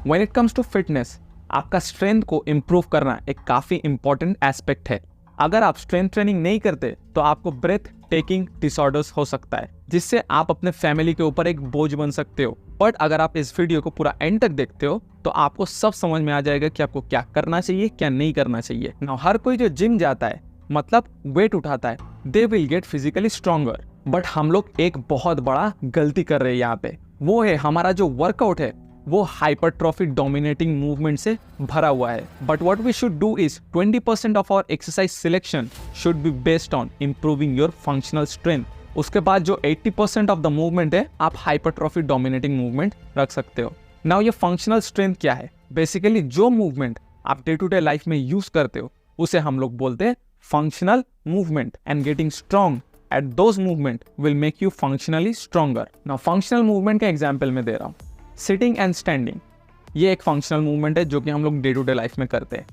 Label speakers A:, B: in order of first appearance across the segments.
A: When it comes to fitness, आपका strength को improve करना एक काफ़ी इंपॉर्टेंट एस्पेक्ट है। अगर आप स्ट्रेंथ ट्रेनिंग नहीं करते तो आपको ब्रेथ टेकिंग डिसऑर्डर्स हो सकता है, जिससे आप अपने फैमिली के ऊपर एक बोझ बन सकते हो। बट अगर आप इस वीडियो को पूरा एंड तक देखते हो तो आपको सब समझ में आ जाएगा कि आपको क्या करना चाहिए, क्या नहीं करना चाहिए। नाउ हर कोई जो जिम जाता है, मतलब वेट उठाता है, they will get physically stronger. But हम लोग एक बहुत बड़ा गलती कर रहे हैं यहाँ पे, वो है हमारा जो वर्कआउट है वो हाइपरट्रॉफी डोमिनेटिंग मूवमेंट से भरा हुआ है। But what we should do is 20% of our exercise selection should be based on improving your functional strength. उसके बाद जो 80% ऑफ द मूवमेंट है आप हाइपरट्रॉफी डोमिनेटिंग मूवमेंट रख सकते हो। नाउ ये फंक्शनल स्ट्रेंथ क्या है? बेसिकली जो मूवमेंट आप डे टू डे लाइफ में यूज करते हो उसे हम लोग बोलते हैं functional movement, and getting strong at those movement will make you functionally stronger. Now functional movement का एग्जाम्पल मैं दे रहा हूँ। सिटिंग एंड स्टैंडिंग, ये एक फंक्शनल मूवमेंट है जो कि हम लोग डे टू डे लाइफ में करते हैं।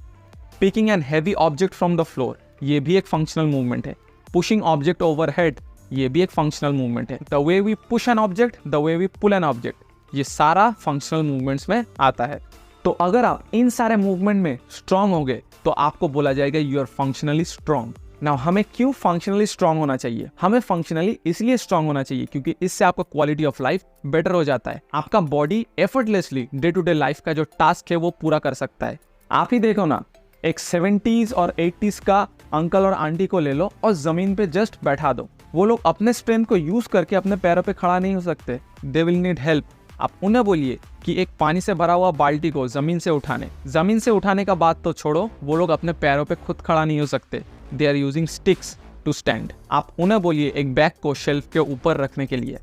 A: Picking an heavy object from the floor, ये भी एक फंक्शनल मूवमेंट है। पुशिंग ऑब्जेक्ट ओवरहेड, ये भी एक फंक्शनल मूवमेंट है। The way we push an object, the way we pull an object, ये सारा फंक्शनल मूवमेंट्स में आता है। तो अगर आप इन सारे मूवमेंट में स्ट्रांग होगे तो आपको बोला जाएगा you are functionally strong. Now हमें क्यों फंक्शनली स्ट्रांग होना चाहिए? हमें फंक्शनली इसलिए स्ट्रांग होना चाहिए क्योंकि इससे आपका क्वालिटी ऑफ लाइफ बेटर हो जाता है। आपका body effortlessly day to day life का जो टास्क है वो पूरा कर सकता है। आप ही देखो ना, एक 70s और 80s का अंकल और आंटी को ले लो और जमीन पे जस्ट बैठा दो, वो लोग अपने स्ट्रेंथ को यूज करके अपने पैरों पे खड़ा नहीं हो सकते। They will need help. आप उन्हें बोलिए कि एक पानी से भरा हुआ बाल्टी को जमीन से उठाने का बात तो छोड़ो, वो लोग अपने पैरों पे खुद खड़ा नहीं हो सकते। They are using sticks to stand. आप उन्हें बोलिए एक बैग को शेल्फ के ऊपर रखने के लिए,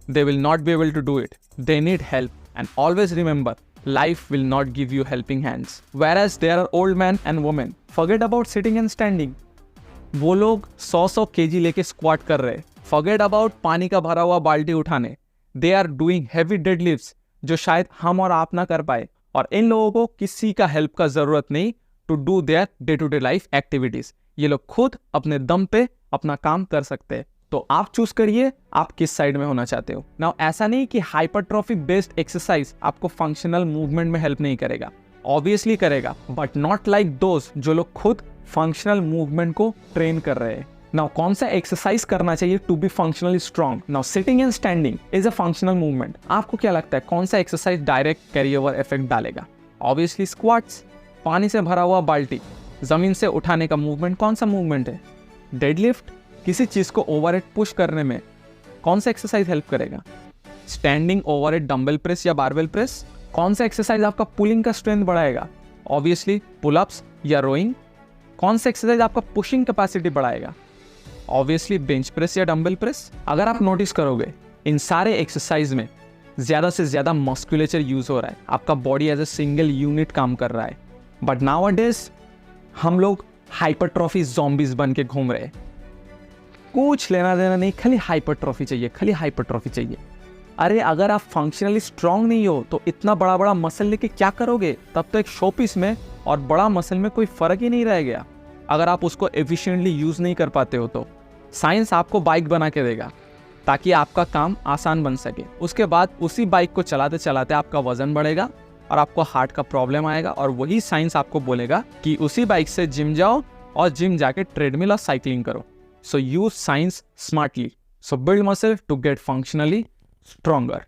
A: they will not be able to do it. They need help, and always remember, life will not give you helping hands. Whereas there are old men and women, forget about sitting and standing. वो लोग 100 kg लेके squat कर रहे हैं। Forget about पानी का भरा हुआ बाल्टी उठाने। They are doing heavy deadlifts जो शायद हम और आप ना कर पाए। और इन लोगों को किसी का हेल्प का जरूरत नहीं to do their day to day life activities. ये लोग खुद अपने दम पे अपना काम कर सकते हैं। तो आप चूज करिए आप किस साइड में होना चाहते हो। नाउ ऐसा नहीं कि हाइपरट्रॉफी बेस्ड एक्सरसाइज आपको फंक्शनल मूवमेंट में हेल्प नहीं करेगा, ऑब्वियसली करेगा, बट नॉट लाइक दोज जो लोग खुद फंक्शनल मूवमेंट को ट्रेन कर रहे हैं। नाउ कौन सा एक्सरसाइज करना चाहिए to be functionally strong? Now sitting and standing is a functional movement. आपको क्या लगता है कौन सा exercise direct carry over effect डालेगा? Obviously squats. पानी से भरा हुआ बाल्टी जमीन से उठाने का मूवमेंट कौन सा मूवमेंट है? डेडलिफ्ट। किसी चीज को ओवरहेड पुश करने में कौन सा एक्सरसाइज हेल्प करेगा? स्टैंडिंग ओवरहेड डंबल प्रेस या बारबेल प्रेस। कौन सा एक्सरसाइज आपका पुलिंग का स्ट्रेंथ बढ़ाएगा? ऑब्वियसली पुलअप्स या रोइंग। कौन सा एक्सरसाइज आपका पुशिंग कैपेसिटी बढ़ाएगा? ऑब्वियसली बेंच प्रेस या डंबल प्रेस। अगर आप नोटिस करोगे इन सारे एक्सरसाइज में ज्यादा से ज्यादा मस्कुलेचर यूज हो रहा है, आपका body as a single unit काम कर रहा है। बट नाउअडेज हम लोग हाइपरट्रॉफी ज़ॉम्बीज बन के घूम रहे हैं। कुछ लेना देना नहीं, खाली हाइपरट्रॉफी चाहिए, खाली हाइपरट्रॉफी चाहिए। अरे अगर आप फंक्शनली स्ट्रांग नहीं हो तो इतना बड़ा बड़ा मसल लेके क्या करोगे? तब तो एक शोपीस में और बड़ा मसल में कोई फर्क ही नहीं रह गया। अगर आप उसको एफिशिएंटली यूज नहीं कर पाते हो तो साइंस आपको बाइक बना के देगा ताकि आपका काम आसान बन सके। उसके बाद उसी बाइक को चलाते चलाते आपका वजन बढ़ेगा और आपको हार्ट का प्रॉब्लम आएगा, और वही साइंस आपको बोलेगा कि उसी बाइक से जिम जाओ और जिम जाके ट्रेडमिल और साइकिलिंग करो। So use science smartly. So build muscle to get functionally stronger.